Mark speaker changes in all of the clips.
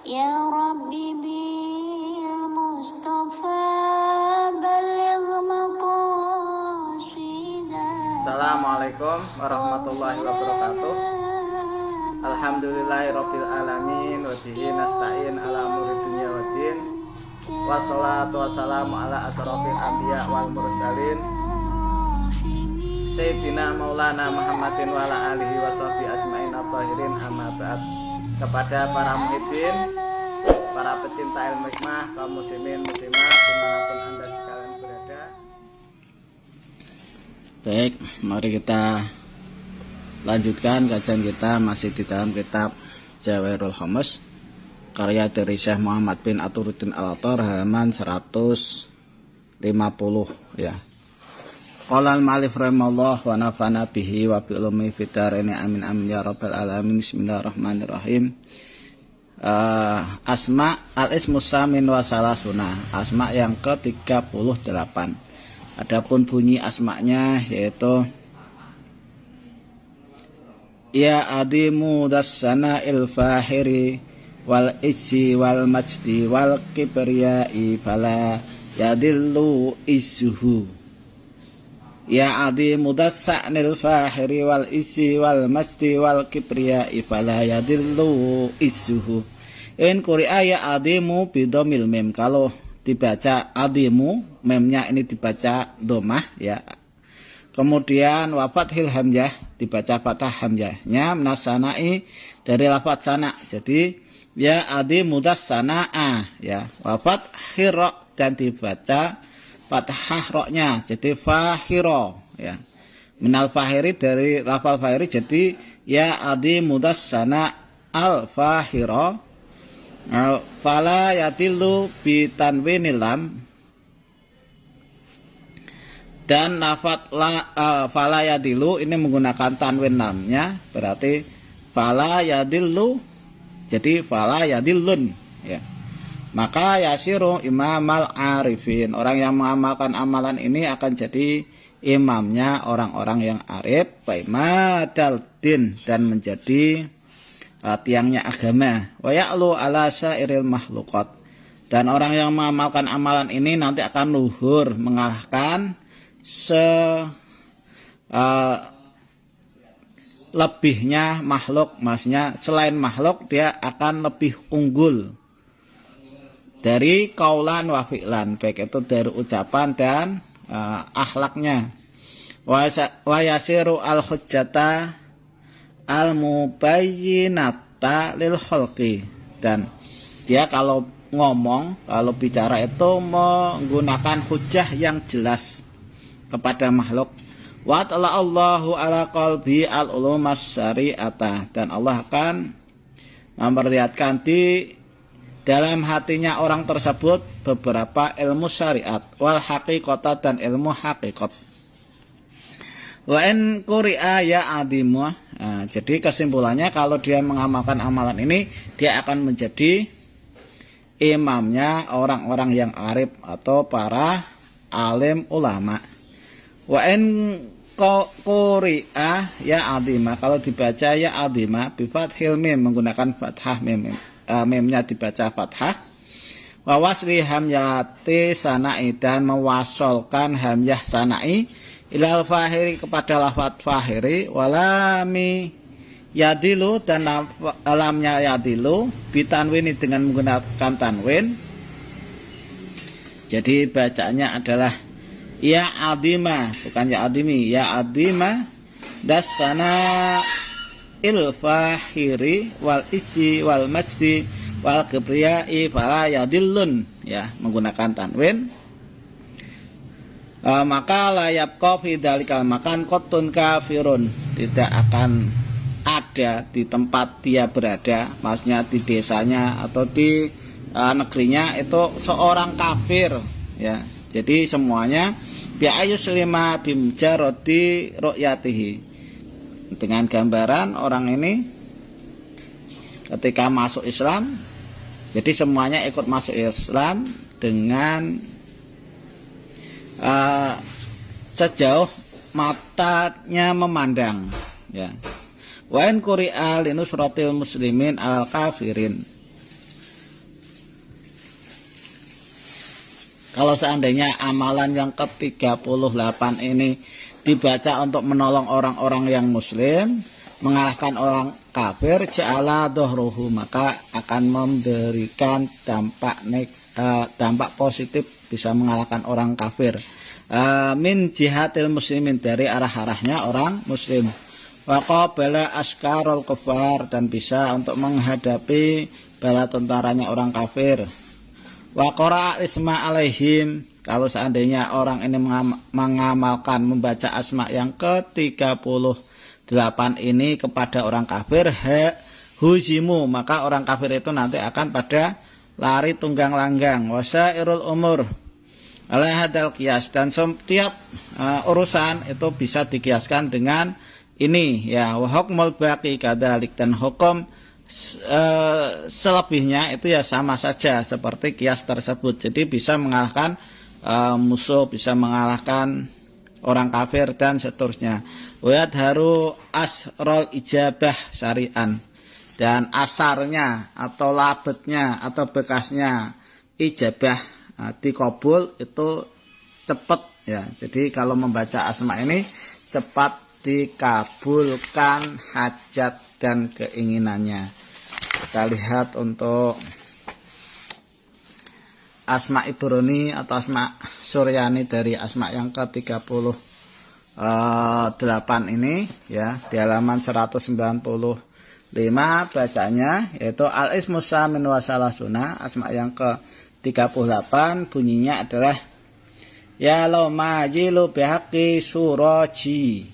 Speaker 1: Ya Rabbi bil Mustafa baligh maqasidah.
Speaker 2: Assalamualaikum warahmatullahi wabarakatuh. Alhamdulillahirabbil alamin wa bihi nasta'in ala umuri dunya waddin. Wassalatu wassalamu ala asrofil anbiya wal mursalin Sayyidina Maulana Muhammadin wa ala alihi wa sahbihi ajmain at-tahirin, amma ba'd. Kepada para muhibbin, para pecinta ilmu hikmah, kaum muslimin muslimat dimanapun anda sekalian berada. Baik, mari kita lanjutkan kajian kita masih di dalam kitab Jawahirul Khamis karya dari Syekh Muhammad bin Athuruddin Al-Attar, halaman 150 ya. Qala al-ma'alif rahimallahu wa nafa'ana bihi wa bi ulumi fid dharain amin amin ya rabbal alamin. Bismillahirrahmanirrahim. Asma al-ismu samin wa salasuna, asma yang ke-38. Adapun bunyi asma'nya yaitu ya adimu dassana il fahiri wal isi wal majdi wal kibriyai fala yadillu isuhu. Ya adimu dassa'nil fahiri wal isi wal majdi wal kibriyai fala yadillu isuhu. In quri'a ya adimu bidomil mim. Kalau dibaca adimu, memnya ini dibaca domah ya. Kemudian wafat hil hamzah dibaca fathah hamzahnya, menasana'i dari lafaz sana. Jadi ya adimu dassana'a ya. Wafat hiro dan dibaca fathah roknya, jadi fahiro ya. Minal fahiri dari lafal fahiri, jadi ya adi mudassana al fahiro. Fala yatilu bitanwinil lam, dan lafat fala yadilu ini menggunakan tanwin lamnya, berarti fala yadilu jadi fala yadillun ya. Maka yasiru imamal arifin, orang yang mengamalkan amalan ini akan jadi imamnya orang-orang yang arif, baimadal din, dan menjadi tiangnya agama. Wa ya'lu ala sairil makhluqat, dan orang yang mengamalkan amalan ini nanti akan luhur, mengalahkan lebihnya makhluk, maksudnya selain makhluk dia akan lebih unggul dari kaulan wa fi'lan, baik itu dari ucapan dan akhlaknya. Wa yasiru al hujjata al mubayyinata lil khalqi, dan dia kalau ngomong, kalau bicara itu menggunakan hujjah yang jelas kepada makhluk. Wa ta'ala Allahu ala qalbi al ulumas syari'ata, dan Allah akan memperlihatkan di dalam hatinya orang tersebut beberapa ilmu syariat, wal haqiqata, dan ilmu hakikat. Wa in quri'a ya adimu. Jadi kesimpulannya, kalau dia mengamalkan amalan ini, dia akan menjadi imamnya orang-orang yang arif atau para alim ulama. Wa in quri'a ya adima, kalau dibaca ya adima bi fathil mim, menggunakan fathah mim, memnya dibaca fathah. Wa wasli hamyati sana'i, dan mewasolkan hamyah sana'i ilal fahiri, kepada lafaz fahiri. Walami yadilu, dan lamnya yadilu bitanwini, dengan menggunakan tanwin. Jadi bacaannya adalah ya adima, bukan ya adimi, ya adima dassana il fahiri wal isi wal majdi wal kibriyai fala yadillun ya, menggunakan tanwin. Maka layab kofi dalikal makan kotun kafirun, tidak akan ada di tempat dia berada, maksudnya di desanya atau di negerinya itu seorang kafir ya. Jadi semuanya bi'ayus lima bimjaroti ru'yatihi, dengan gambaran orang ini ketika masuk Islam, jadi semuanya ikut masuk Islam dengan sejauh matanya memandang ya. Wa in quri'a linusratil muslimin al kafirin, Kalau seandainya amalan yang ke-38 ini dibaca untuk menolong orang-orang yang muslim, mengalahkan orang kafir, ja'ala dhahruhu, maka akan memberikan dampak positif, bisa mengalahkan orang kafir. Min jihatil muslimin, dari arah-arahnya orang muslim. Wa qabala askarul kufar, dan bisa untuk menghadapi bala tentaranya orang kafir. Wa qara'a isma alaihim, kalau seandainya orang ini mengamalkan membaca asma yang ke-38 ini kepada orang kafir, huzimu, maka orang kafir itu nanti akan pada lari tunggang langgang. Wasairul umur ala hadal qiyas, dan setiap urusan itu bisa dikiaskan dengan ini ya. Wa hukmul baqi kadzalik, dan hukum selebihnya itu ya sama saja seperti kias tersebut. Jadi bisa mengalahkan musuh, bisa mengalahkan orang kafir dan seterusnya. Wa haru asrul ijabah syari'an, dan asarnya atau labetnya atau bekasnya ijabah dikabul itu cepat ya. Jadi kalau membaca asma ini cepat dikabulkan hajat dan keinginannya. Kita lihat untuk asma Ibrani atau asma Suryani dari asma yang ke-38 ini ya, di halaman 195 bacanya, yaitu al-ismu samin wa salasuna. Asma yang ke-38 bunyinya adalah ya law majilu bihaqqi suraji.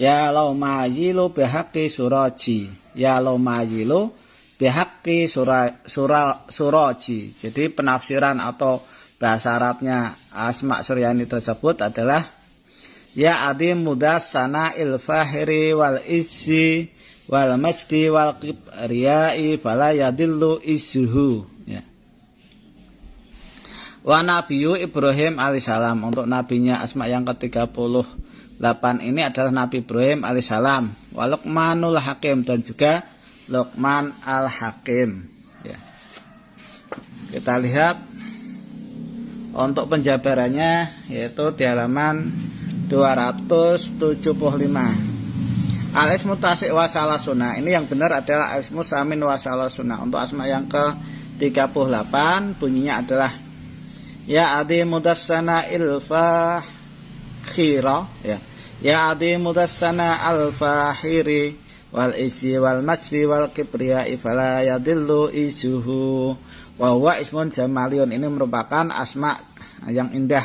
Speaker 2: Ya law majilu bihaqqi suraji. Ya law majilu bihaqqi suraji. Jadi penafsiran atau bahasa Arabnya asma Suryani tersebut adalah ya adim mudas sana ilfahiri wal izzi wal majdi wal kibriyai fala yadillu izzuhu ya. Wa nabiyyu Ibrahim alaihissalam, untuk nabinya asma yang ke-38 ini adalah Nabi Ibrahim alaihissalam. Wa Luqmanul Hakim, dan juga Luqman al-Hakim ya. Kita lihat untuk penjabarannya, yaitu di halaman 275. Al-ismu tasik wa salasuna, ini yang benar adalah al-ismu samin wa salasuna. Untuk asma yang ke-38 bunyinya adalah ya adi mudassana ilfakhira ya. Ya adi mudassana al-fahiri wal isi wal majdi wal kibriyai fala yadillu isuhu wa huwa ismun jamaliun. Ini merupakan asma yang indah.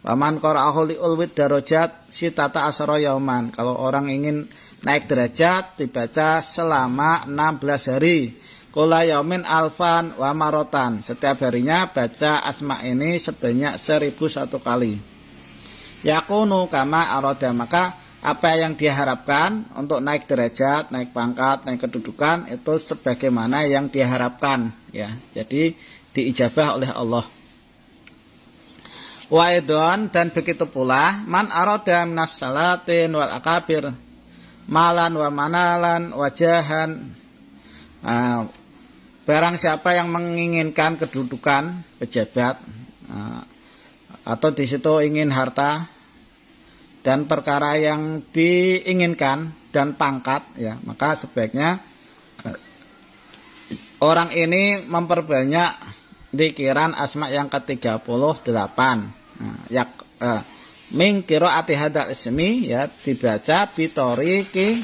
Speaker 2: Waman qara'ahu li'ulwid darajat sitata asara yauman, kalau orang ingin naik derajat dibaca selama 16 hari. Kula yaumin alfan wa marotan, setiap harinya baca asma ini sebanyak 1001 kali. Yakunu kama aroda, maka apa yang diharapkan untuk naik derajat, naik pangkat, naik kedudukan itu sebagaimana yang diharapkan ya. Jadi diijabah oleh Allah. Wa idon, dan begitu pula man arada minas salatin wal akabir malan wa manalan wajahan. Barang siapa yang menginginkan kedudukan pejabat atau di situ ingin harta dan perkara yang diinginkan dan pangkat ya, maka sebaiknya orang ini memperbanyak dzikiran asma yang ke-38 min qiraati hadzal ismi ya, dibaca bitoriki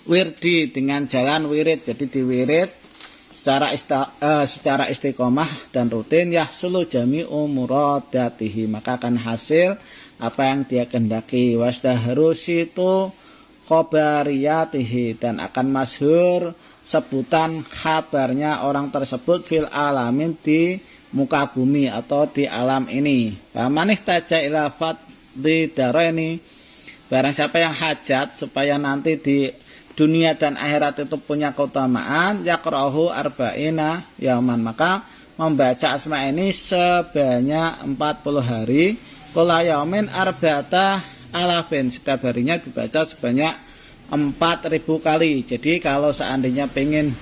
Speaker 2: wirdi, dengan jalan wirid. Jadi diwirid secara istiqomah dan rutin, yahsulu jami'u muradatihi, maka akan hasil apa yang dia kehendaki. Wasdaharusitu khobariyatihi, dan akan masyhur sebutan kabarnya orang tersebut fil alamin, di muka bumi atau di alam ini. Manih taja ila fadli dareni, barang siapa yang hajat supaya nanti di dunia dan akhirat itu punya keutamaan, yaqra'uhu arba'ina yauman, maka membaca asma ini sebanyak 40 hari. Kula yaumin arba'ata alafin, setiap harinya dibaca sebanyak 4000 kali. Jadi kalau seandainya pengen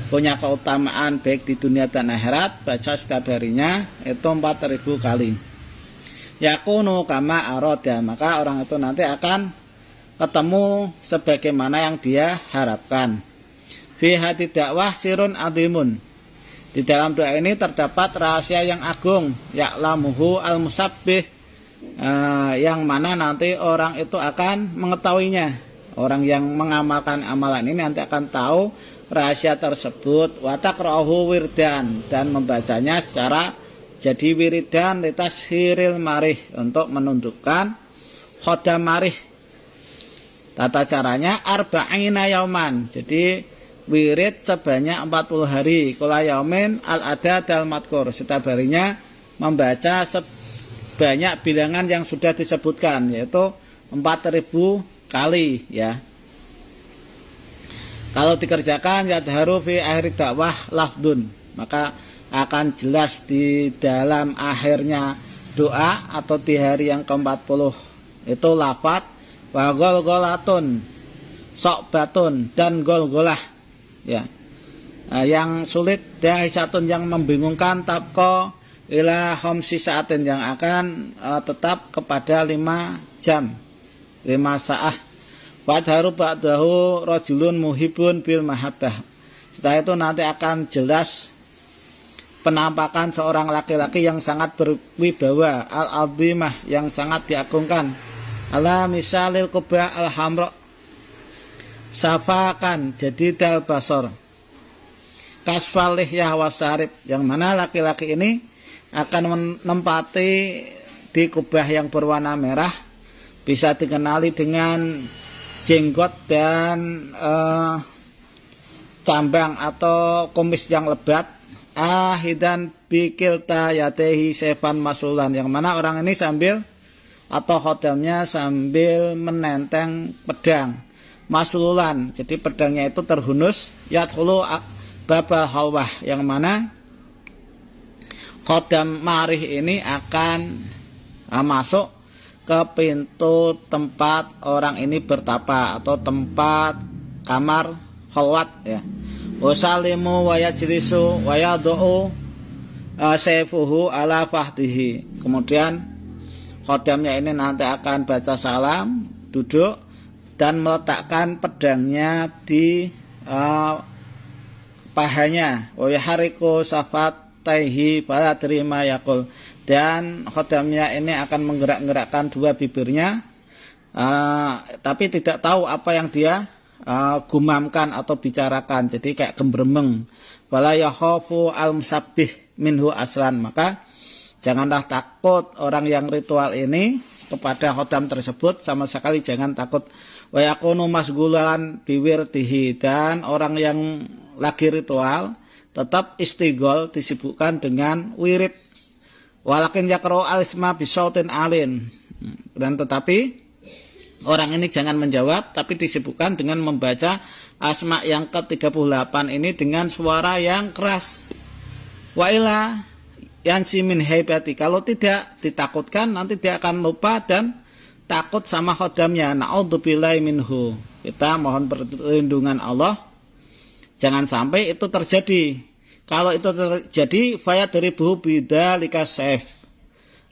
Speaker 2: punya keutamaan baik di dunia dan akhirat, baca setiap harinya itu 4000 kali. Yakunu kama aroda, maka orang itu nanti akan ketemu sebagaimana yang dia harapkan. Fi hati dakwah sirun adimun, di dalam doa ini terdapat rahasia yang agung, ya'lamuhu al-musabbih, yang mana nanti orang itu akan mengetahuinya. Orang yang mengamalkan amalan ini nanti akan tahu rahasia tersebut. Wa taqra'uhu wirdan, dan membacanya secara jadi wiridan litashiril marih, untuk menunjukkan khodam marih. Tata caranya arba'ina yauman, jadi wirid sebanyak 40 hari. Kula yaumin al-adad al-madkur, setiap harinya membaca sebanyak bilangan yang sudah disebutkan, yaitu 4000 kali ya. Kalau dikerjakan yadharu fi akhir dakwah lafdun, maka akan jelas di dalam akhirnya doa atau di hari yang ke-40 itu lafaz wa golgolatun, sokbatun, dan golgolah ya. Yang sulit, dahisatun, yang membingungkan, tabqa ila khamsi saatin, yang akan tetap kepada 5 jam, 5 saat. Wadharu ba'dahu rajulun muhibun bil mahabbah, setelah itu nanti akan jelas penampakan seorang laki-laki yang sangat berwibawa, al-azimah, yang sangat diagungkan, ala misalil kubah al-hamra, safakan jadi dal basor, kasfalih yahwasarib, yang mana laki-laki ini akan menempati di kubah yang berwarna merah, bisa dikenali dengan jenggot dan cambang atau kumis yang lebat, ahidan bikilta yatehi sefan masulan, yang mana orang ini sambil atau khodamnya sambil menenteng pedang masululan, jadi pedangnya itu terhunus, yadkhulu babal hawah, yang mana khodam marih ini akan masuk ke pintu tempat orang ini bertapa atau tempat kamar khalwat ya. Wasalimu wa yajlisu wa yadu'u sayfuhu ala fahdihi, kemudian khodamnya ini nanti akan baca salam, duduk, dan meletakkan pedangnya di pahanya. Wa yahariku safataihi fala terima yaqul, dan khodamnya ini akan menggerak-gerakkan dua bibirnya, tapi tidak tahu apa yang dia gumamkan atau bicarakan, jadi kayak gembremeng. Wala yakhafu al-musabbih minhu aslan, maka janganlah takut orang yang ritual ini kepada khodam tersebut, sama sekali jangan takut. Wa yakunu masgulan biwirdihi, dan orang yang lagi ritual tetap istighol, disibukkan dengan wirid. Walakin yakro alisma bisautin alin, dan tetapi orang ini jangan menjawab, tapi disibukkan dengan membaca asma yang ke-38 ini dengan suara yang keras. Wa ila yansi min haibati, kalau tidak ditakutkan nanti dia akan lupa dan takut sama khodamnya. Na'udzubillahi minhu, kita mohon perlindungan Allah jangan sampai itu terjadi. Kalau itu terjadi, fayadribuhu bidzalika sayf,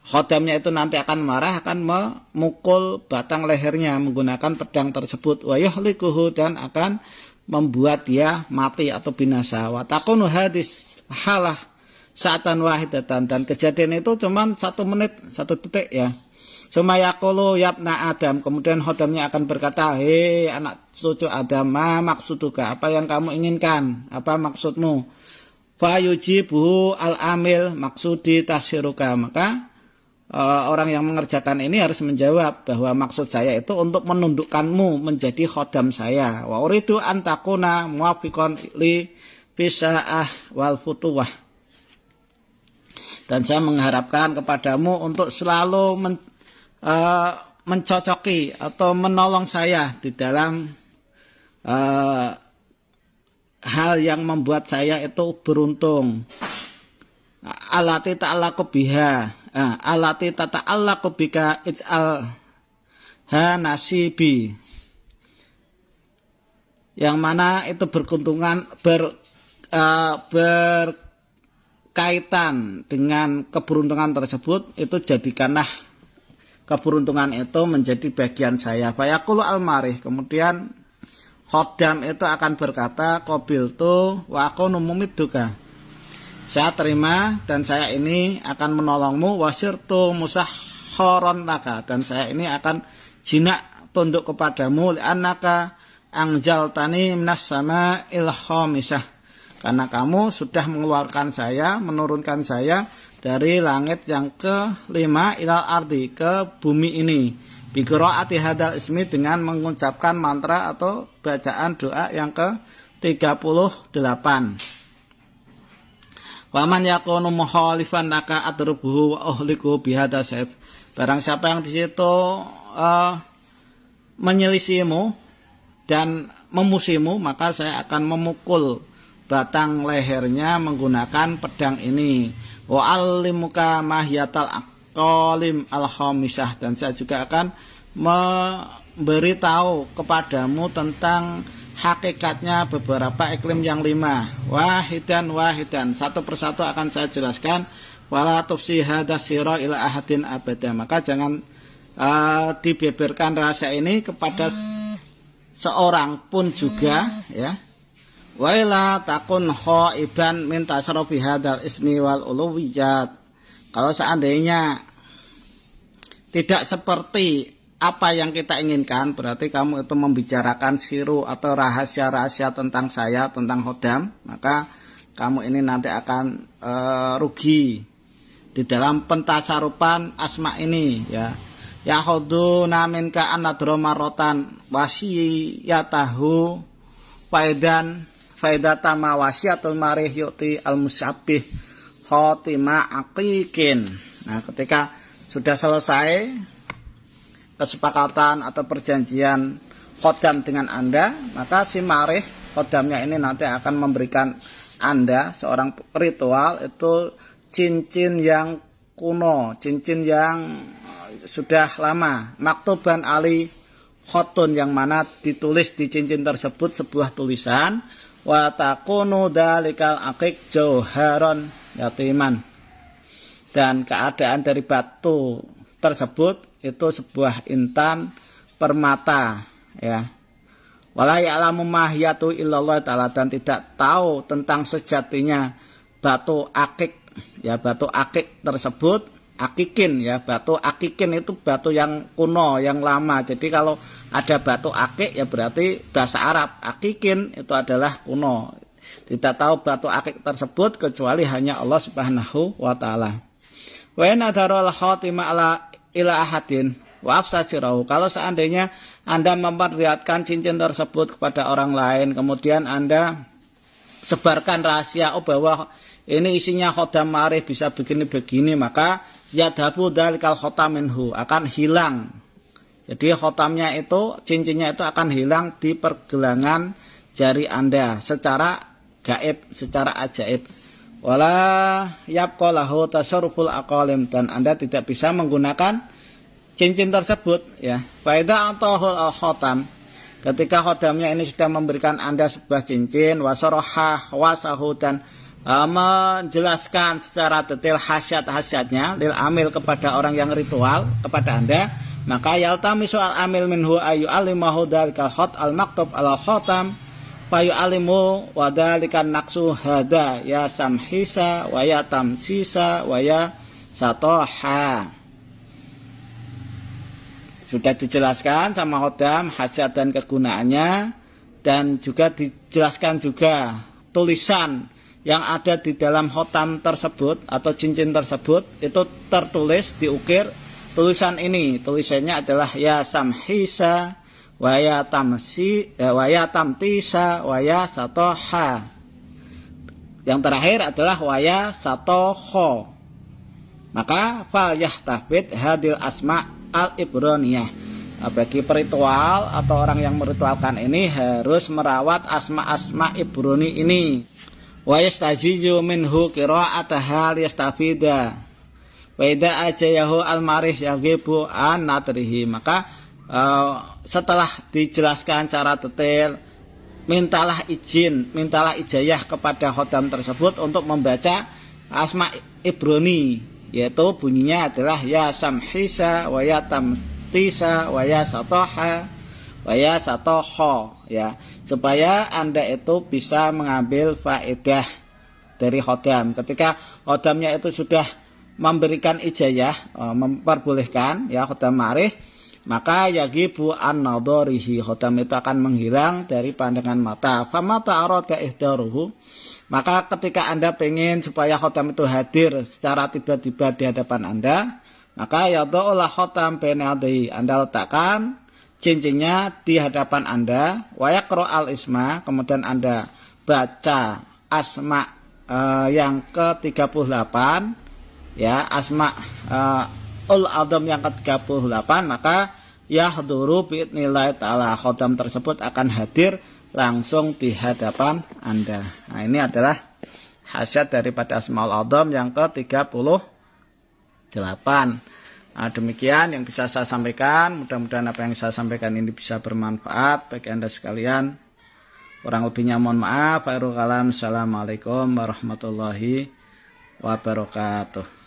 Speaker 2: khodamnya itu nanti akan marah, akan memukul batang lehernya menggunakan pedang tersebut. Wa yuhlikuhu, dan akan membuat dia mati atau binasa. Wa takunu hadis halah sa'atan wahidatan, dan kejadian itu cuma 1 menit, 1 detik ya. Sumayaqulu yabna Adam, kemudian khodamnya akan berkata, hei anak cucu Adam, ma maksuduka, apa yang kamu inginkan, apa maksudmu? Fa yujibu al-amil maksudi tashiruka, maka orang yang mengerjakan ini harus menjawab bahwa maksud saya itu untuk menundukkanmu menjadi khodam saya. Wa uridu an takuna muwafiqan li fisaah wal futuwah, dan saya mengharapkan kepadamu untuk selalu mencocoki atau menolong saya di dalam hal yang membuat saya itu beruntung. Alati ta'allaqu biha, alati tata'allaqu bika ij'al ha nasibi, yang mana itu berkaitan dengan keberuntungan tersebut, itu jadikanlah keberuntungan itu menjadi bagian saya. Fayaqulu al-marih, kemudian khodam itu akan berkata, qabiltu wa aqunu mumidduka, saya terima dan saya ini akan menolongmu, wasirtu musahharon laka, dan saya ini akan jinak tunduk kepadamu, li'annaka anjaltani minas sama ilhamisah, karena kamu sudah mengeluarkan saya, menurunkan saya dari langit yang ke-5 ilal ardi, ke bumi ini, biqiraati hadal ismi, dengan mengucapkan mantra atau bacaan doa yang ke-38. Waman yakunu muhalifan laka adrubuhu wa uhliku bihada saif, barang siapa yang di situ menyelisihimu dan memusimu, maka saya akan memukul batang lehernya menggunakan pedang ini. Wa allimuka mahyatal aqalim al-khamisah, dan saya juga akan memberitahu kepadamu tentang hakikatnya beberapa iklim yang 5. Wahidan, satu persatu akan saya jelaskan. Wala tufsi hadas sira ila ahadin abada, maka jangan dibeberkan rahasia ini kepada seorang pun juga, ya. Waila takun khaiban min tasarrufi hadal ismi wal uluwiyat. Kalau seandainya tidak seperti apa yang kita inginkan, berarti kamu itu membicarakan siru atau rahasia-rahasia tentang saya, tentang khodam, maka kamu ini nanti akan rugi di dalam pentasarupan asma ini, ya. Yakhuduna minka anadroma rotan wasiyatahu faidata wasiyatul marih yu'ti al-musabbih khotimah aqiqin. Nah, ketika sudah selesai kesepakatan atau perjanjian khodam dengan Anda, maka si marih khodamnya ini nanti akan memberikan Anda seorang ritual, itu cincin yang kuno, cincin yang sudah lama, maktuban ali khotun, yang mana ditulis di cincin tersebut sebuah tulisan, wa takunu dalikal aqiq jauharon yatiman, dan keadaan dari batu tersebut itu sebuah intan permata, ya. Wala ya'lamu mahiyatu illallah ta'ala, dan tidak tahu tentang sejatinya batu akik, ya, batu akik tersebut, akikin, ya, batu akikin itu batu yang kuno, yang lama. Jadi kalau ada batu akik, ya berarti bahasa Arab, akikin itu adalah kuno. Tidak tahu batu akik tersebut kecuali hanya Allah Subhanahu wa taala. Wa in adarul khatimah ala ila ahadin wa afsasirahu, kalau seandainya Anda memperlihatkan cincin tersebut kepada orang lain, kemudian Anda sebarkan rahasia, bahwa ini isinya khodam marih bisa begini-begini, maka yadhabu dalikal khotam minhu, akan hilang. Jadi khotamnya itu, cincinnya itu akan hilang di pergelangan jari Anda secara gaib, secara ajaib. Wala yabqa lahu tasarruful aqalim, dan Anda tidak bisa menggunakan cincin tersebut, ya. Faida atahul al-khotam, ketika khodamnya ini sudah memberikan Anda sebuah cincin, wasarahah wasahu, dan menjelaskan secara detail khasiat-khasiatnya lil amil, kepada orang yang ritual, kepada Anda, maka yaltamisu al amil minhu ayu alimahu dalikal khot al maktub al khotam fayu alimu wadalikan naksu hada ya samhisa wa ya tamsisa wa ya satoha. Sudah dijelaskan sama khodam hajat dan kegunaannya, dan juga dijelaskan juga tulisan yang ada di dalam khotam tersebut atau cincin tersebut, itu tertulis, diukir tulisan ini. Tulisannya adalah ya samhisa wa ya tamtisa wa ya satoha. Yang terakhir adalah wa ya satoho. Maka fal yahtafid hadil asma al-ibroniyah. Bagi peritual atau orang yang meritualkan ini harus merawat asma-asma Ibrani ini. Wa yastajizu minhu qira'ataha liyastafida. Wa idza ajayahu al-marih yagibu an natrihi. Maka setelah dijelaskan secara detail mintalah ijazah kepada khotam tersebut untuk membaca asma Ibrani, yaitu bunyinya adalah ya samhisa wa ya tamtisa wa ya satoha wa ya satoho, ya, supaya Anda itu bisa mengambil faedah dari khotam. Ketika khotamnya itu sudah memberikan ijazah, memperbolehkan ya khotam ma'rif, maka yagibu an-nadharihi, khotam itu akan menghilang dari pandangan mata. Famata arada ihdaruhu, maka ketika Anda pengen supaya khotam itu hadir secara tiba-tiba di hadapan Anda, maka yadha'ulah khotam baina yadayhi, Anda letakkan cincinnya di hadapan Anda, wa yaqra al-isma, kemudian Anda baca asma yang ke-38, ya, asma ul adam yang ke-38, maka yahduru bi'idznillah ta'ala, khotam tersebut akan hadir langsung di hadapan Anda. Nah, ini adalah khasiat daripada asmaul adam yang ke-38. Nah, demikian yang bisa saya sampaikan. Mudah-mudahan apa yang saya sampaikan ini bisa bermanfaat bagi Anda sekalian. Kurang lebihnya mohon maaf. Assalamualaikum warahmatullahi wabarakatuh.